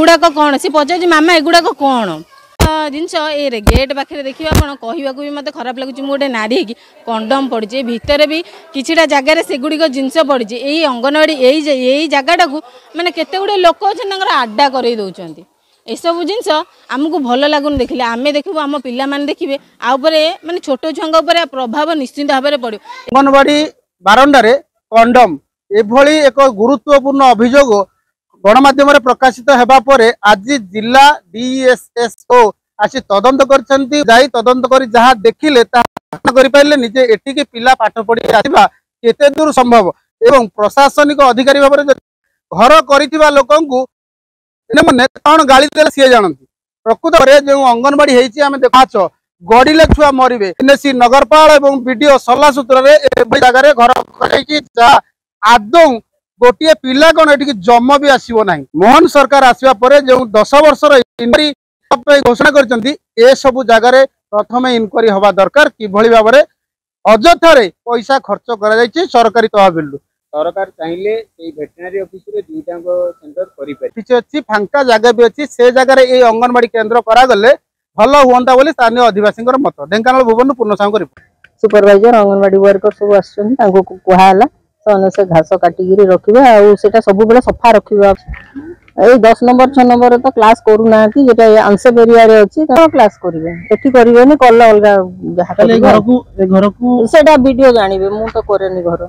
गुड़ाक कौन सी पचार मामा एगुड़ाक कौन जिनस ये गेट पाखे देखिए आप कहवाक भी मत खराब लगुच गोटे नारी कि कंडम पड़ी भितर भी किसी जगार से गुड़िक जिनस पड़ी यही अंगनवाड़ी यही जगटा को मैंने केते गुड़े लोक अच्छे आड्डा कर दौरान एसबू जिनस आमको भल लगुन देखिले आम देखू आम पिला माने देखिए माने छोट छुआ प्रभाव निश्चिंत भाव में पड़ो। अंगनवाड़ी बारंडारे कंडम एभली एक गुरुत्वपूर्ण अभियोग गणमाध्यम प्रकाशित होगा पर आज जिला डीएसएसओ आसी तदंत कर तदंत कर जहाँ देखिले कर निजे एटिके पिला पाठ पढ़ी आसवा केते दूर संभव एवं प्रशासनिक अधिकारी भाव में घर कर लोक मैंने कौन गाड़ी देले सी जानती प्रकृत में जो अंगनवाड़ी होती देखाच गड़िले छुआ मरवे एनएसी नगरपाल और बीडीओ सलाह सूत्र जगह घर कर आदौ गोटे पिला कौन ये जम भी आसो ना मोहन सरकार आसवा पर जो 10 वर्षर इनक्वारी घोषणा कर सबू जगार प्रथम इनक्वारी हवा दरकार किभली भाव में अजथारे पैसा खर्च कर सरकारी तहबिल सरकार चाहिए भेटेनारी ऑफिस रे दुईटांग सेंटर करि पारे किछि अछि फांका जगह भी अच्छी से जगह ये अंगनवाड़ी केन्द्र करागले भल हुआ बोली स्थानीय आदिवासी मत ढेंकानाल भुवन पूर्ण साहू सुपरवाइजर अंगनवाड़ी वर्कर सब आसला से घास काटिकी रखा सब बेले सफा रखा ये 10 नंबर 6 नंबर तो क्लास करूना आंसर एरिया अच्छी क्लास करेंगे कल अलग वीडियो जानवे मुझे तो करे घर